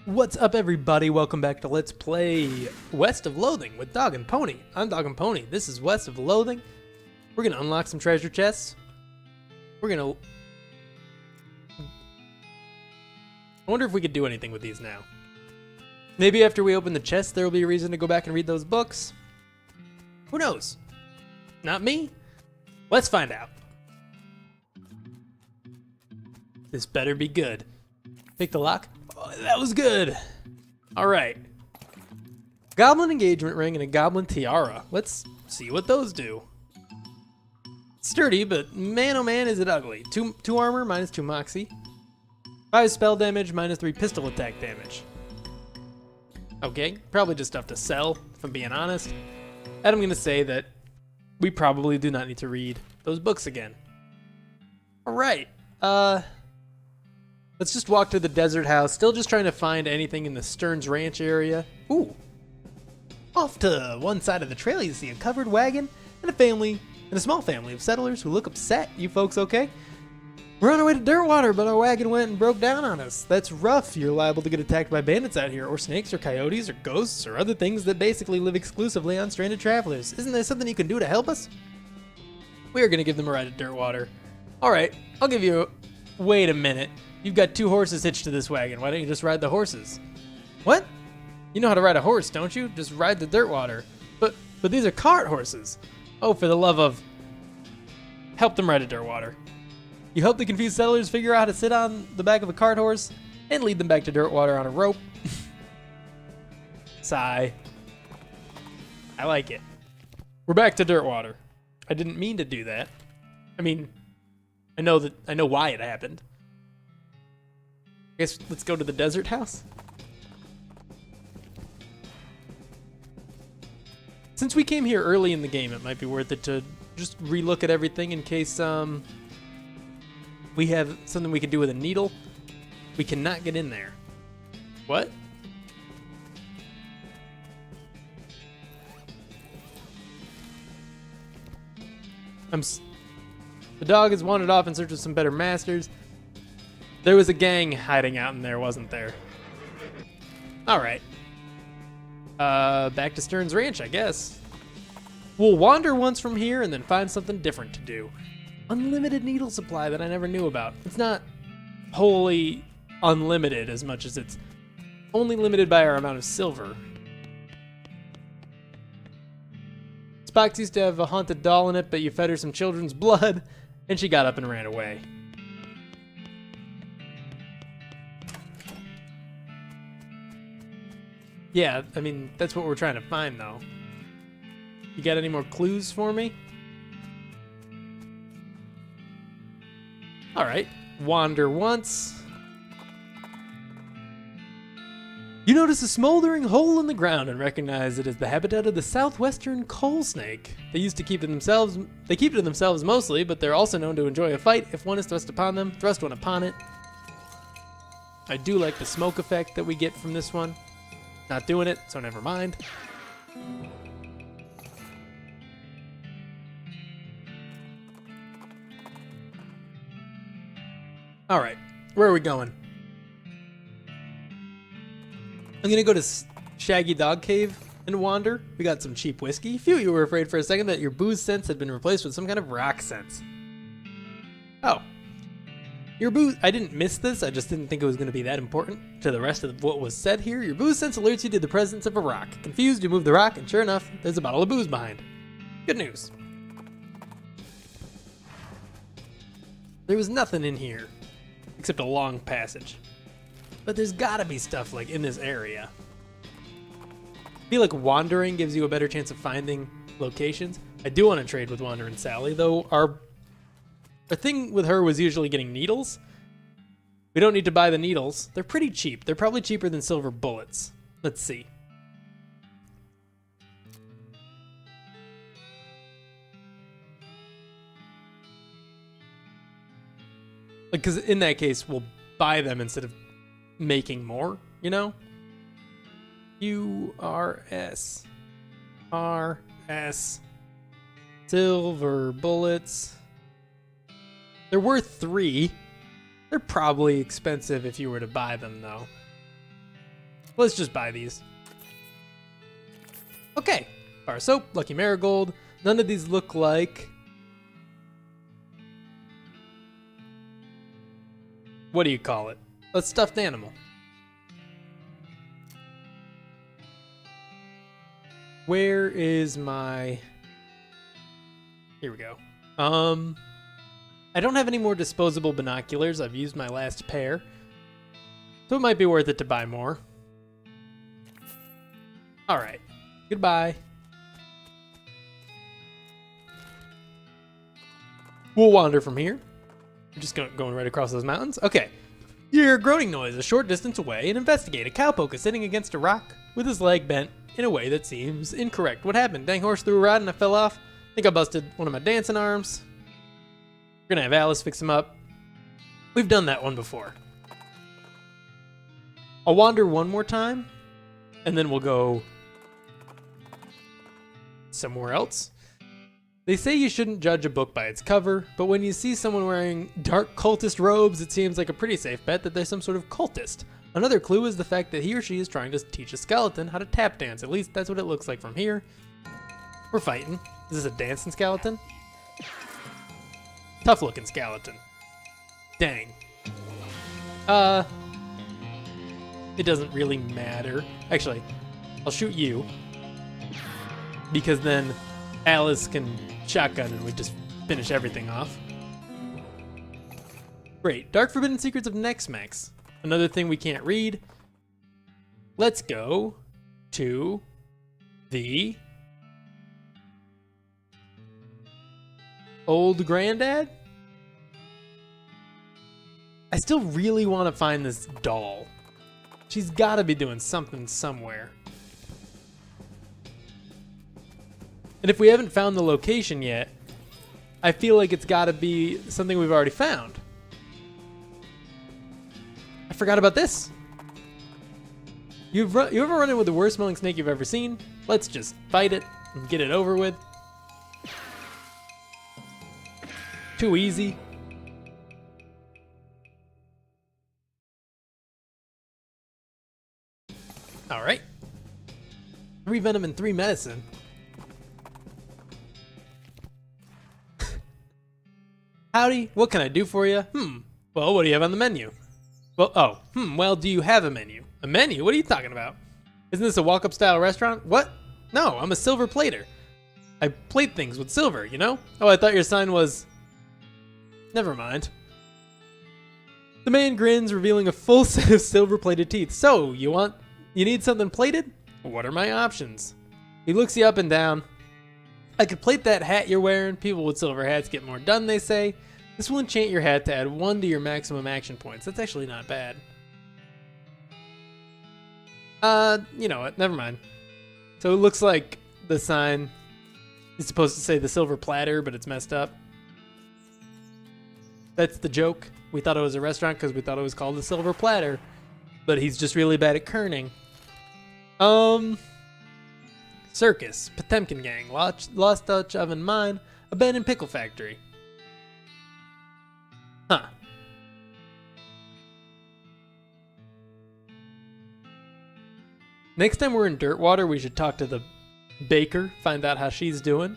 What's up, everybody? Welcome back to Let's Play West of Loathing with DogAndPony. I'm DogAndPony. This is West of Loathing. We're gonna unlock some treasure chests. I wonder if we could do anything with these now. Maybe after we open the chest, there will be a reason to go back and read those books. Who knows? Not me? Let's find out. This better be good. Pick the lock. Oh, that was good. All right. Goblin engagement ring and a goblin tiara. Let's see what those do. Sturdy, but man oh man is it ugly. 2 armor, -2 moxie. 5 spell damage, -3 pistol attack damage. Okay, probably just stuff to sell, if I'm being honest. And I'm gonna say that we probably do not need to read those books again. All right, let's just walk to the desert house. Still just trying to find anything in the Stearns Ranch area. Ooh. Off to one side of the trail, you see a covered wagon and a small family of settlers who look upset. You folks okay? We're on our way to Dirtwater, but our wagon went and broke down on us. That's rough. You're liable to get attacked by bandits out here, or snakes, or coyotes, or ghosts, or other things that basically live exclusively on stranded travelers. Isn't there something you can do to help us? We are going to give them a ride to Dirtwater. All right, I'll give you Wait a minute. You've got 2 horses hitched to this wagon. Why don't you just ride the horses? What? You know how to ride a horse, don't you? Just ride the Dirtwater. But these are cart horses. Oh, for the love of... Help them ride a Dirtwater. You help the confused settlers figure out how to sit on the back of a cart horse and lead them back to Dirtwater on a rope. Sigh. I like it. We're back to Dirtwater. I didn't mean to do that. I mean, I know why it happened. I guess let's go to the desert house. Since we came here early in the game, it might be worth it to just relook at everything in case we have something we can do with a needle. We cannot get in there. What? The dog has wandered off in search of some better masters. There was a gang hiding out in there, wasn't there? Alright. Back to Stearns Ranch, I guess. We'll wander once from here and then find something different to do. Unlimited needle supply that I never knew about. It's not wholly unlimited as much as it's only limited by our amount of silver. This box used to have a haunted doll in it, but you fed her some children's blood, and she got up and ran away. Yeah, I mean, that's what we're trying to find, though. You got any more clues for me? All right, wander once. You notice a smoldering hole in the ground and recognize it as the habitat of the southwestern coal snake. They used to keep it themselves. They keep it to themselves mostly, but they're also known to enjoy a fight if one is thrust upon them. Thrust one upon it. I do like the smoke effect that we get from this one. Not doing it, so never mind. All right, where are we going? I'm gonna go to Shaggy Dog Cave and wander. We got some cheap whiskey. Phew, you were afraid for a second that your booze sense had been replaced with some kind of rock sense. Oh. Your booze, I didn't miss this, I just didn't think it was gonna be that important to the rest of what was said here. Your booze sense alerts you to the presence of a rock. Confused, you move the rock, and sure enough, there's a bottle of booze behind. Good news. There was nothing in here, except a long passage. But there's gotta be stuff like in this area. I feel like wandering gives you a better chance of finding locations. I do want to trade with Wandering Sally, though our thing with her was usually getting needles. We don't need to buy the needles. They're pretty cheap. They're probably cheaper than silver bullets. Let's see. Like, because in that case, we'll buy them instead of making more, you know? URS. RS. Silver bullets. They're worth 3. They're probably expensive if you were to buy them, though. Let's just buy these. Okay. Bar soap, lucky marigold. None of these look like... What do you call it? A stuffed animal. Where is my... Here we go. I don't have any more disposable binoculars. I've used my last pair. So it might be worth it to buy more. Alright. Goodbye. We'll wander from here. We're just going right across those mountains. Okay. You hear a groaning noise a short distance away and investigate. A cowpoke is sitting against a rock with his leg bent in a way that seems incorrect. What happened? Dang horse threw a rod and I fell off. Think I busted one of my dancing arms. We're gonna have Alice fix him up. We've done that one before. I'll wander one more time and then we'll go somewhere else. They say you shouldn't judge a book by its cover, but when you see someone wearing dark cultist robes, it seems like a pretty safe bet that they're some sort of cultist. Another clue is the fact that he or she is trying to teach a skeleton how to tap dance. At least that's what it looks like from here. We're fighting. Is this a dancing skeleton? Tough looking skeleton. Dang. It doesn't really matter. Actually, I'll shoot you. Because then Alice can shotgun and we just finish everything off. Great. Dark Forbidden Secrets of Nexmex. Another thing we can't read. Let's go to the old granddad. I still really want to find this doll. She's got to be doing something somewhere. And if we haven't found the location yet, I feel like it's got to be something we've already found. I forgot about this. You ever run in with the worst smelling snake you've ever seen? Let's just fight it and get it over with. Too easy. All right. 3 venom and 3 medicine. Howdy, what can I do for you? Well, what do you have on the menu? Well, well, do you have a menu? A menu? What are you talking about? Isn't this a walk-up style restaurant? What? No, I'm a silver plater. I plate things with silver, you know? Oh, I thought your sign was... Never mind. The man grins, revealing a full set of silver-plated teeth. So, you need something plated? What are my options? He looks you up and down. I could plate that hat you're wearing. People with silver hats get more done, they say. This will enchant your hat to add 1 to your maximum action points. That's actually not bad. You know what? Never mind. So it looks like the sign is supposed to say the silver platter, but it's messed up. That's the joke. We thought it was a restaurant because we thought it was called the Silver Platter, but he's just really bad at kerning. Circus, Potemkin Gang, Lost Dutch Oven Mine, Abandoned Pickle Factory. Huh. Next time we're in Dirtwater, we should talk to the baker, find out how she's doing.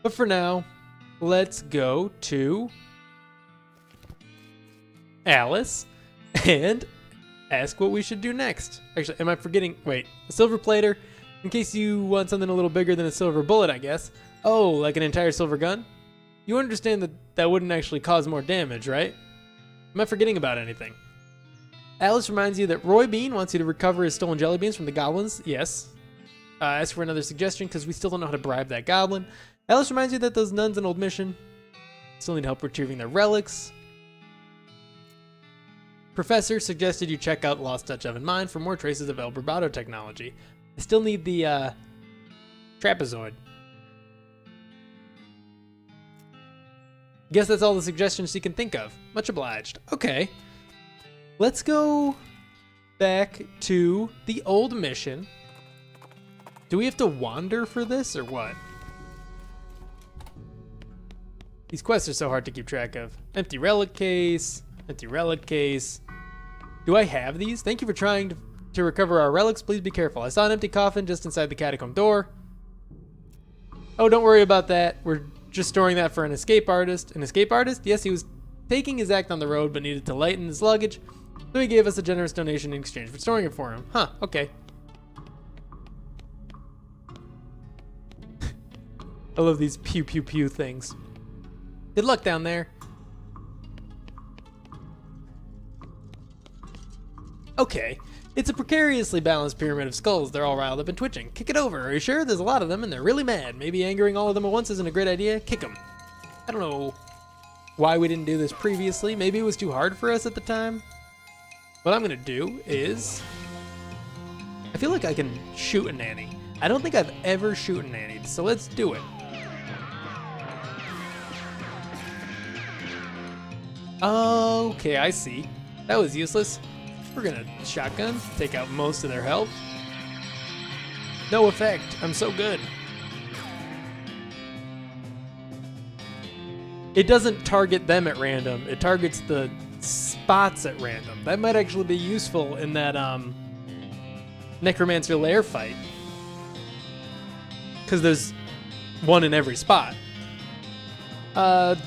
But for now, let's go to Alice and ask what we should do next. Actually, am I forgetting? Wait, a silver plater, in case you want something a little bigger than a silver bullet, I guess. Oh, like an entire silver gun? You understand that that wouldn't actually cause more damage, right? Am I forgetting about anything? Alice reminds you that Roy Bean wants you to recover his stolen jelly beans from the goblins. Yes. Ask for another suggestion because we still don't know how to bribe that goblin. Alice reminds you that those nuns in Old Mission still need help retrieving their relics. Professor suggested you check out Lost Dutch Oven Mine for more traces of El Bravado technology. I still need the trapezoid. Guess that's all the suggestions she can think of. Much obliged. Okay. Let's go back to the old mission. Do we have to wander for this or what? These quests are so hard to keep track of. Empty relic case. Empty relic case. Do I have these? Thank you for trying to to recover our relics, please be careful. I saw an empty coffin just inside the catacomb door. Oh, don't worry about that. We're just storing that for an escape artist. An escape artist? Yes, he was taking his act on the road but needed to lighten his luggage, so he gave us a generous donation in exchange for storing it for him. Huh, okay. I love these pew pew pew things. Good luck down there. Okay. It's a precariously balanced pyramid of skulls. They're all riled up and twitching. Kick it over. Are you sure? There's a lot of them and they're really mad. Maybe angering all of them at once isn't a great idea. Kick them. I don't know why we didn't do this previously. Maybe it was too hard for us at the time. What I'm gonna do is... I feel like I can shoot a nanny. I don't think I've ever shoot a nanny, so let's do it. Okay, I see. That was useless. We're gonna shotgun, take out most of their health. No effect. I'm so good. It doesn't target them at random. It targets the spots at random. That might actually be useful in that Necromancer Lair fight. Because there's one in every spot.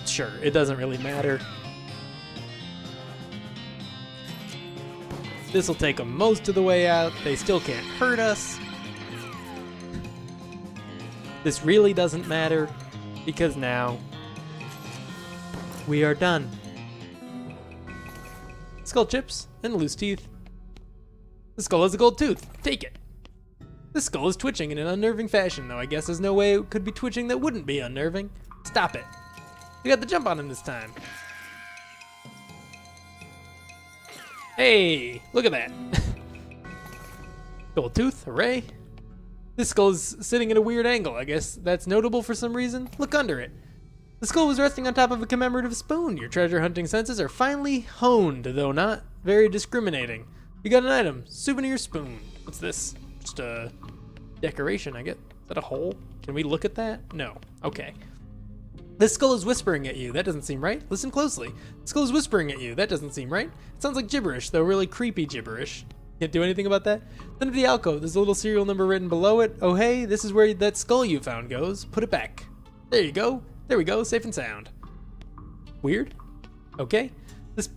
Sure. It doesn't really matter. This will take them most of the way out. They still can't hurt us. This really doesn't matter because now we are done. Skull chips and loose teeth. The skull has a gold tooth. Take it. The skull is twitching in an unnerving fashion, though I guess there's no way it could be twitching that wouldn't be unnerving. Stop it. You got the jump on him this time. Hey, look at that. Gold tooth, hooray. This skull is sitting at a weird angle. I guess that's notable for some reason. Look under it. The skull was resting on top of a commemorative spoon. Your treasure hunting senses are finely honed, though not very discriminating. You got an item, souvenir spoon. What's this? Just a decoration, I guess. Is that a hole? Can we look at that? No. Okay. This skull is whispering at you. That doesn't seem right. Listen closely. The skull is whispering at you. That doesn't seem right. It sounds like gibberish, though really creepy gibberish. Can't do anything about that? Then to the alcove. There's a little serial number written below it. Oh hey, this is where that skull you found goes. Put it back. There you go. There we go. Safe and sound. Weird. Okay. This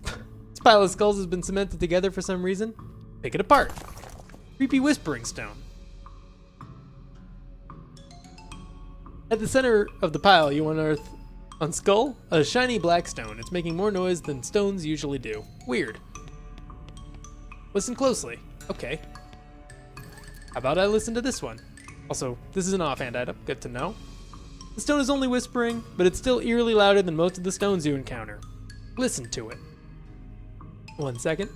pile of skulls has been cemented together for some reason. Pick it apart. Creepy whispering stone. At the center of the pile, you unearth on skull a shiny black stone. It's making more noise than stones usually do. Weird. Listen closely. Okay. How about I listen to this one? Also, this is an offhand item. Good to know. The stone is only whispering, but it's still eerily louder than most of the stones you encounter. Listen to it. 1 second.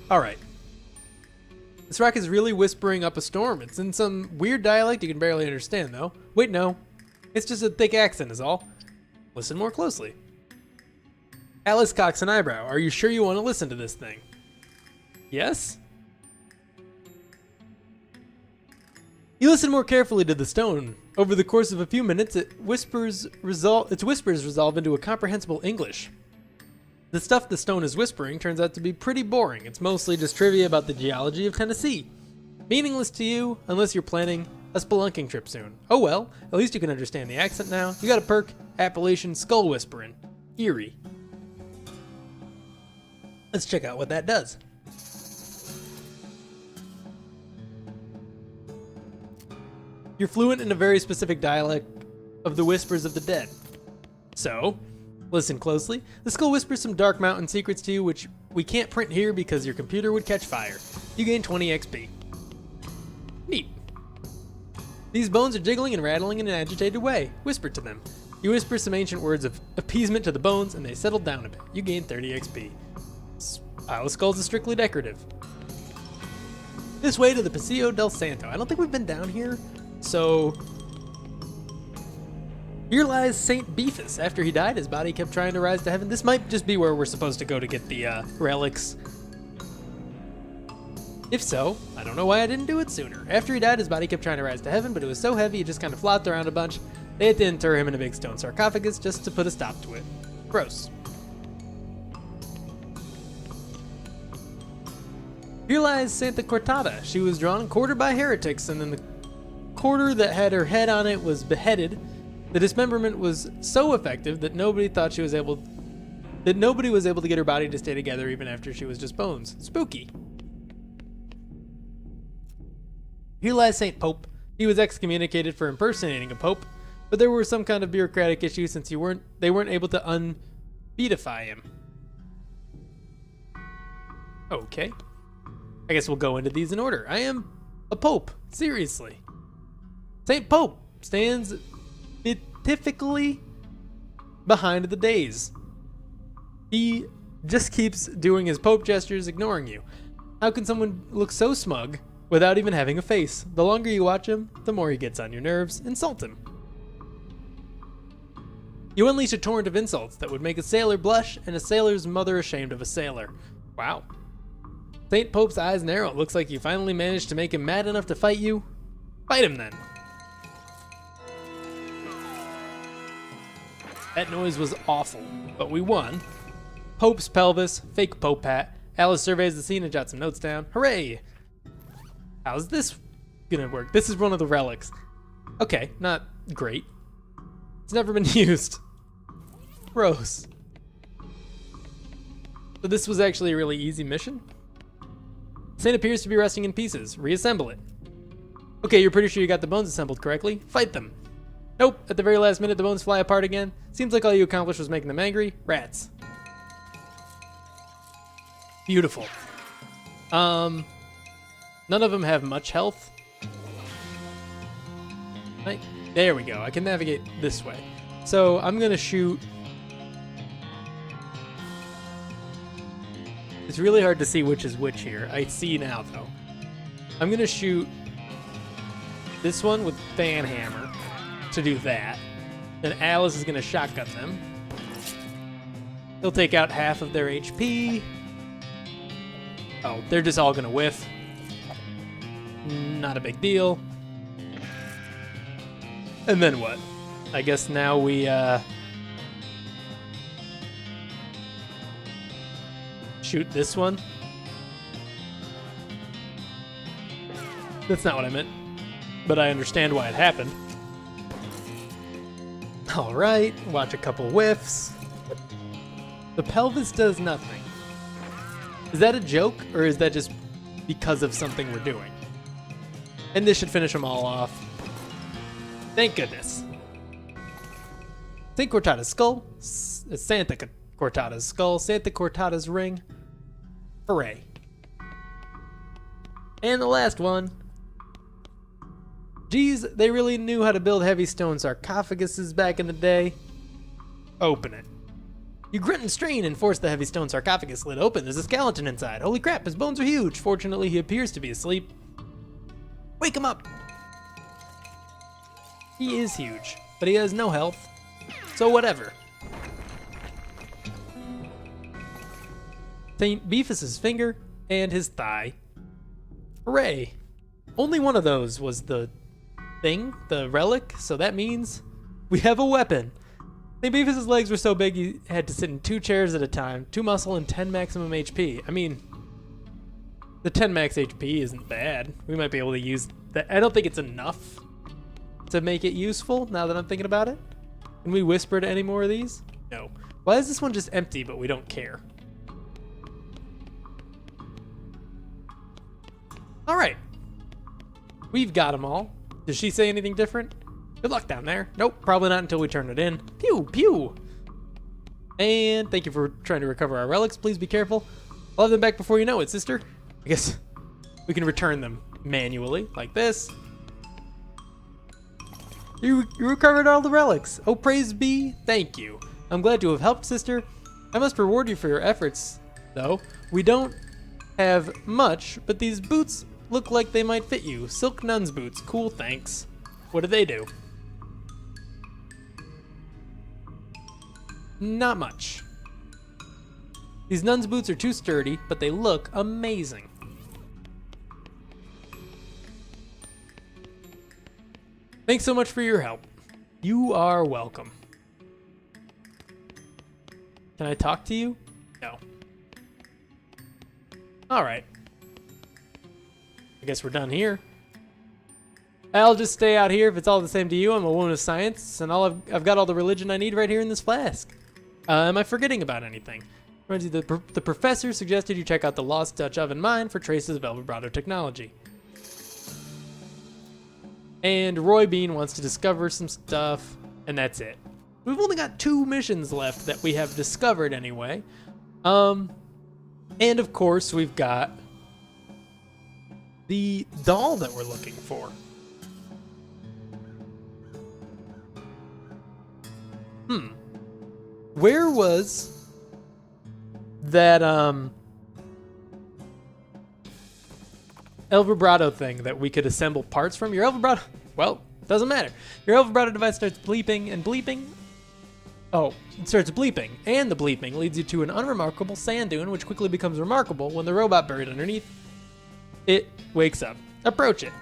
All right. This rock is really whispering up a storm. It's in some weird dialect you can barely understand, though. Wait, no. It's just a thick accent is all. Listen more closely. Alice cocks an eyebrow. Are you sure you want to listen to this thing? Yes? You listen more carefully to the stone. Over the course of a few minutes, its whispers resolve into a comprehensible English. The stuff the stone is whispering turns out to be pretty boring. It's mostly just trivia about the geology of Tennessee. Meaningless to you, unless you're planning a spelunking trip soon. Oh well, at least you can understand the accent now. You got a perk, Appalachian Skull Whispering. Eerie. Let's check out what that does. You're fluent in a very specific dialect of the whispers of the dead. So, listen closely. The skull whispers some dark mountain secrets to you, which we can't print here because your computer would catch fire. You gain 20 XP. Neat. These bones are jiggling and rattling in an agitated way. Whisper to them. You whisper some ancient words of appeasement to the bones, and they settle down a bit. You gain 30 XP. This pile of skulls is strictly decorative. This way to the Paseo del Santo. I don't think we've been down here, so... Here lies Saint Beefus. After he died, his body kept trying to rise to heaven. This might just be where we're supposed to go to get the relics. If so, I don't know why I didn't do it sooner. After he died, his body kept trying to rise to heaven, but it was so heavy it just kind of flopped around a bunch. They had to inter him in a big stone sarcophagus just to put a stop to it. Gross. Here lies Santa Cortada. She was drawn and quartered by heretics, and then the quarter that had her head on it was beheaded. The dismemberment was so effective that nobody was able to get her body to stay together even after she was just bones. Spooky. Here lies Saint Pope. He was excommunicated for impersonating a pope, but there were some kind of bureaucratic issues since they weren't able to unbeatify him. Okay. I guess we'll go into these in order. I am a pope. Seriously. Saint Pope stands beatifically behind the days. He just keeps doing his pope gestures, ignoring you. How can someone look so smug without even having a face? The longer you watch him, the more he gets on your nerves. Insult him. You unleash a torrent of insults that would make a sailor blush and a sailor's mother ashamed of a sailor. Wow. Saint Pope's eyes narrow. It looks like you finally managed to make him mad enough to fight you. Fight him then. That noise was awful, but we won. Pope's pelvis, fake Pope hat. Alice surveys the scene and jots some notes down. Hooray! How's this gonna work? This is one of the relics. Okay, not great. It's never been used. Gross. So this was actually a really easy mission. Saint appears to be resting in pieces. Reassemble it. Okay, you're pretty sure you got the bones assembled correctly. Fight them. Nope, at the very last minute the bones fly apart again. Seems like all you accomplished was making them angry. Rats. Beautiful. None of them have much health. Right, there we go. I can navigate this way. So I'm gonna shoot. It's really hard to see which is which here. I see now though. I'm gonna shoot this one with Fan Hammer to do that. Then Alice is gonna shotgun them. He'll take out half of their HP. Oh, they're just all gonna whiff. Not a big deal. And then what? I guess now we shoot this one. That's not what I meant, but I understand why it happened. All right, watch a couple whiffs. The pelvis does nothing. Is that a joke, or is that just because of something we're doing? And this should finish them all off. Thank goodness. Saint Cortada's skull, Santa Cortada's skull, Santa Cortada's ring. Hooray. And the last one. Geez, they really knew how to build heavy stone sarcophaguses back in the day. Open it. You grunt and strain and force the heavy stone sarcophagus lid open. There's a skeleton inside. Holy crap, his bones are huge. Fortunately, he appears to be asleep. Wake him up. He is huge, but he has no health. So whatever. Saint Beefus's finger and his thigh. Hooray. Only one of those was the thing, the relic, so that means we have a weapon. Saint Beefus's legs were so big he had to sit in 2 chairs at a time, 2 muscle and 10 maximum HP. I mean, the 10 max HP isn't bad. We might be able to use that. I don't think it's enough to make it useful now that I'm thinking about it. Can we whisper to any more of these? No. Why is this one just empty but we don't care? All right. We've got them all. Does she say anything different? Good luck down there. Nope, probably not until we turn it in. Pew, pew. And thank you for trying to recover our relics. Please be careful. I'll have them back before you know it, sister. I guess we can return them manually, like this. You recovered all the relics. Oh, praise be. Thank you. I'm glad to have helped, sister. I must reward you for your efforts, though. We don't have much, but these boots look like they might fit you. Silk nun's boots. Cool, thanks. What do they do? Not much. These nun's boots are too sturdy, but they look amazing. Thanks so much for your help. You are welcome. Can I talk to you? No. All right. I guess we're done here. I'll just stay out here if it's all the same to you. I'm a woman of science, and I've got all the religion I need right here in this flask. Am I forgetting about anything? The professor suggested you check out the Lost Dutch Oven Mine for traces of El Vibrato technology. And Roy Bean wants to discover some stuff, and that's it. We've only got 2 missions left that we have discovered anyway. And of course, we've got the doll that we're looking for. Where was that El Vibrato thing that we could assemble parts from? Your El Vibrato, well, doesn't matter. Your El Vibrato device starts bleeping and bleeping. Oh, it starts bleeping, and the bleeping leads you to an unremarkable sand dune, which quickly becomes remarkable when the robot buried underneath it wakes up. Approach it.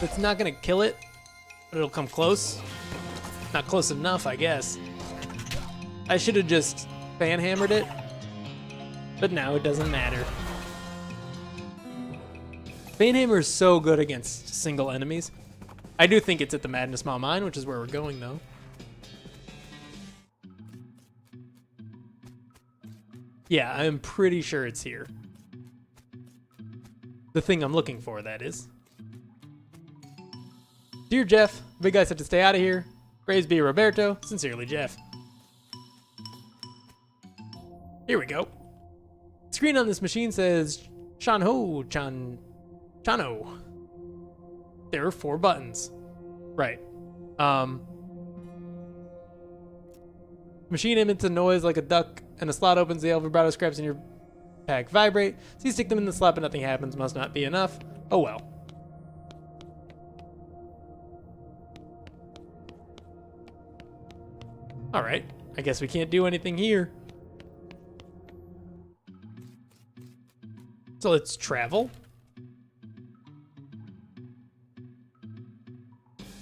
It's not gonna kill it, but it'll come close. Not close enough, I guess. I should have just fan-hammered it, but now it doesn't matter. Fanhammer is so good against single enemies. I do think it's at the Madness Small Mine, which is where we're going, though. Yeah, I'm pretty sure it's here. The thing I'm looking for, that is. Dear Jeff, big guy said to stay out of here. Praise be Roberto. Sincerely, Jeff. Here we go. Screen on this machine says Chano. There are 4 buttons. Right. Machine emits a noise like a duck, and a slot opens. The El Vibrato scraps in your pack vibrate. So you stick them in the slot, but nothing happens. Must not be enough. Oh well. Alright, I guess we can't do anything here. So let's travel.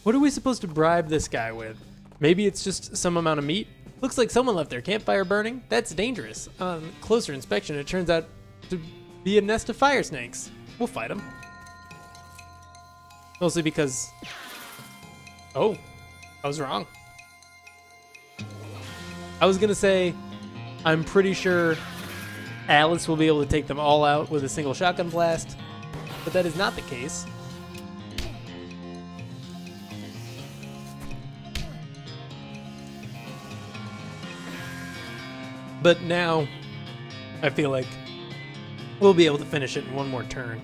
What are we supposed to bribe this guy with? Maybe it's just some amount of meat? Looks like someone left their campfire burning. That's dangerous. On closer inspection, it turns out to be a nest of fire snakes. We'll fight them. Mostly because... Oh, I was wrong. I was gonna say, I'm pretty sure Alice will be able to take them all out with a single shotgun blast, but that is not the case. But now, I feel like we'll be able to finish it in one more turn.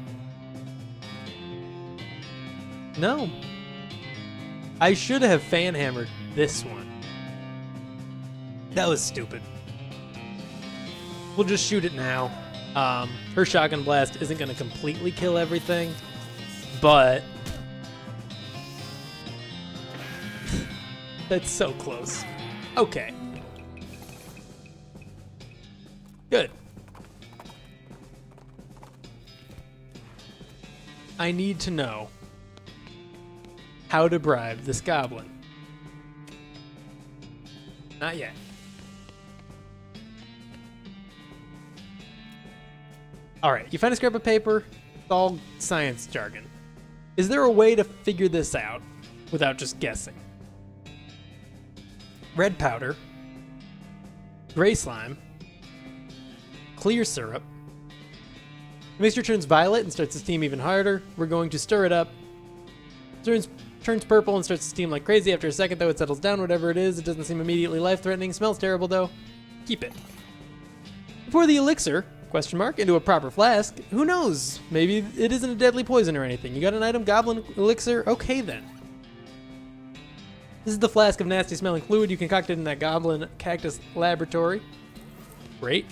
No. I should have fan-hammered this one. That was stupid. We'll just shoot it now. Her shotgun blast isn't going to completely kill everything, but that's so close. Okay. Good. I need to know how to bribe this goblin. Not yet. All right, you find a scrap of paper. It's all science jargon. Is there a way to figure this out without just guessing? Red powder, gray slime, clear syrup. The mixture turns violet and starts to steam even harder. We're going to stir it up. Turns purple and starts to steam like crazy. After a second, though, it settles down. Whatever it is, it doesn't seem immediately life-threatening. Smells terrible, though. Keep it. Pour the elixir, question mark, into a proper flask. Who knows? Maybe it isn't a deadly poison or anything. You got an item, goblin elixir? Okay, then. This is the flask of nasty-smelling fluid you concocted in that goblin cactus laboratory. Great.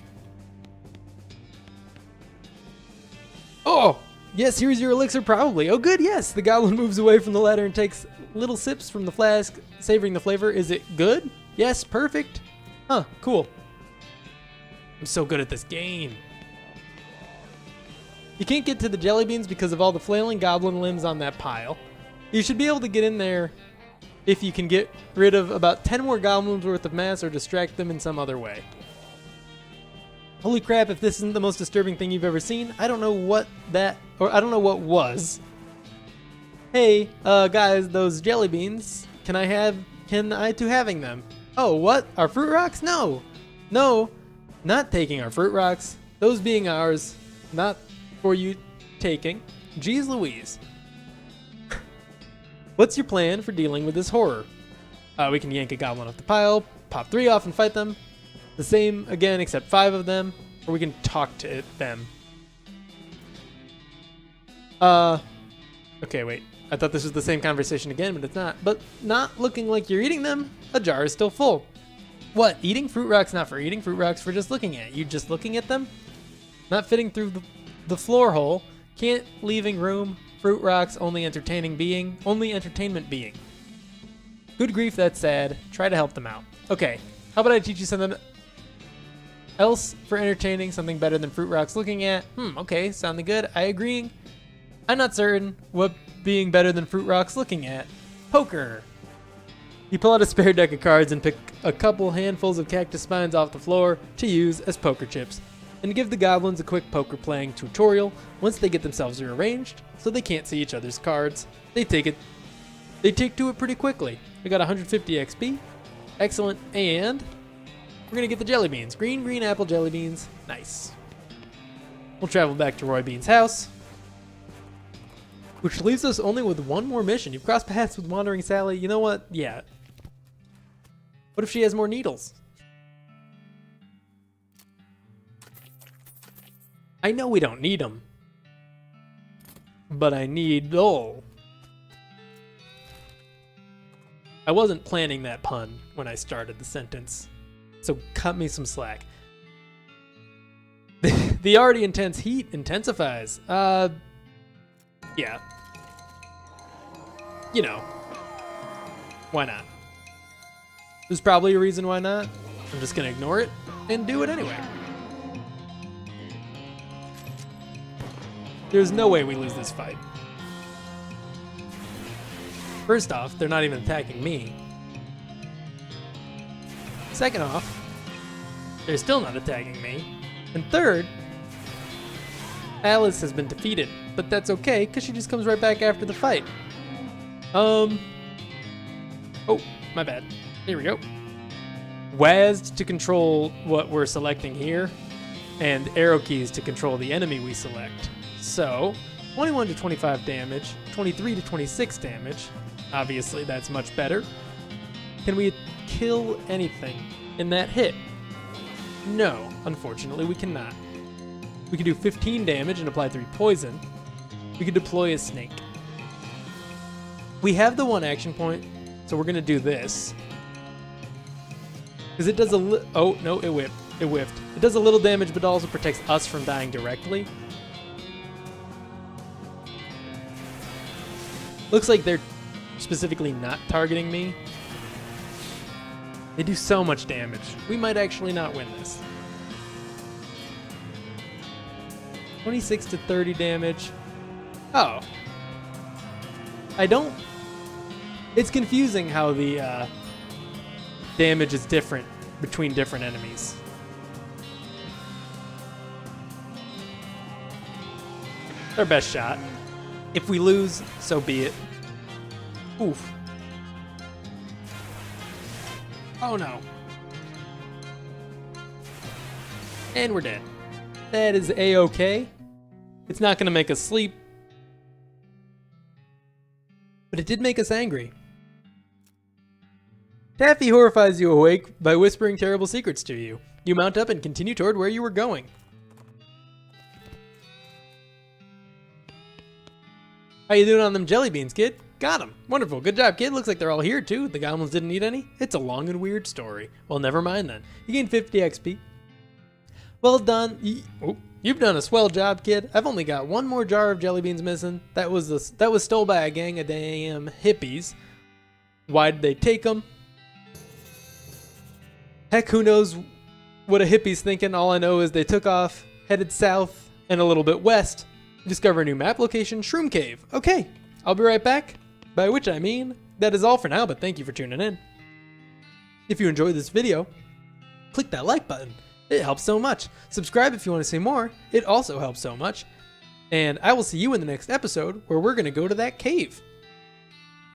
Oh! Yes, here's your elixir, probably. Oh, good, yes. The goblin moves away from the ladder and takes little sips from the flask, savoring the flavor. Is it good? Yes, perfect. Huh, cool. I'm so good at this game. You can't get to the jelly beans because of all the flailing goblin limbs on that pile. You should be able to get in there if you can get rid of about 10 more goblins worth of mass or distract them in some other way. Holy crap, if this isn't the most disturbing thing you've ever seen, I don't know what I don't know what was. Hey, guys, those jelly beans, can I to having them? Oh, what? Our fruit rocks? No, not taking our fruit rocks. Those being ours, not for you taking. Jeez Louise. What's your plan for dealing with this horror? We can yank a goblin off the pile, pop 3 off and fight them. The same again, except 5 of them, or we can talk to them. Okay, wait. I thought this was the same conversation again, but it's not. But not looking like you're eating them. A jar is still full. What? Eating fruit rocks not for eating fruit rocks, for just looking at. You just looking at them? Not fitting through the floor hole. Can't leaving room. Fruit rocks, only entertainment being. Good grief, that's sad. Try to help them out. Okay, how about I teach you something else for entertaining, something better than fruit rocks looking at? Okay, sounding good. I agree. I'm not certain what being better than fruit rocks looking at. Poker. You pull out a spare deck of cards and pick a couple handfuls of cactus spines off the floor to use as poker chips, and give the goblins a quick poker playing tutorial once they get themselves rearranged so they can't see each other's cards. They take to it pretty quickly. We got 150 XP. Excellent. And we're gonna get the jelly beans. Green apple jelly beans. Nice. We'll travel back to Roy Bean's house, which leaves us only with one more mission. You've crossed paths with Wandering Sally. You know what? Yeah. What if she has more needles? I know we don't need them, but I need... Oh. I wasn't planning that pun when I started the sentence, so cut me some slack. The already intense heat intensifies. Yeah. You know. Why not? There's probably a reason why not. I'm just gonna ignore it and do it anyway. There's no way we lose this fight. First off, they're not even attacking me. Second off, they're still not attacking me. And third, Alice has been defeated, but that's okay, because she just comes right back after the fight. Oh, my bad. Here we go. WASD to control what we're selecting here, and arrow keys to control the enemy we select. So, 21 to 25 damage, 23 to 26 damage. Obviously, that's much better. Can we kill anything in that hit? No, unfortunately, we cannot. We can do 15 damage and apply 3 poison. We can deploy a snake. We have the 1 action point, so we're gonna do this. Because it does oh, no, it whiffed. It does a little damage, but also protects us from dying directly. Looks like they're specifically not targeting me. They do so much damage. We might actually not win this. 26 to 30 damage. Oh. It's confusing how the damage is different between different enemies. Our best shot. If we lose, so be it. Oof. Oh no. And we're dead. That is A-okay. It's not gonna make us sleep, but it did make us angry. Taffy horrifies you awake by whispering terrible secrets to you. You mount up and continue toward where you were going. How you doing on them jelly beans, kid? Got them. Wonderful. Good job, kid. Looks like they're all here, too. The goblins didn't eat any? It's a long and weird story. Well, never mind then. You gained 50 XP. Well done. You've done a swell job, kid. I've only got 1 more jar of jelly beans missing. That was stole by a gang of damn hippies. Why did they take them? Heck, who knows what a hippie's thinking. All I know is they took off, headed south, and a little bit west You discover a new map location, Shroom Cave. Okay, I'll be right back. By which I mean, that is all for now, but thank you for tuning in. If you enjoyed this video, click that like button. It helps so much. Subscribe if you want to see more. It also helps so much. And I will see you in the next episode where we're going to go to that cave.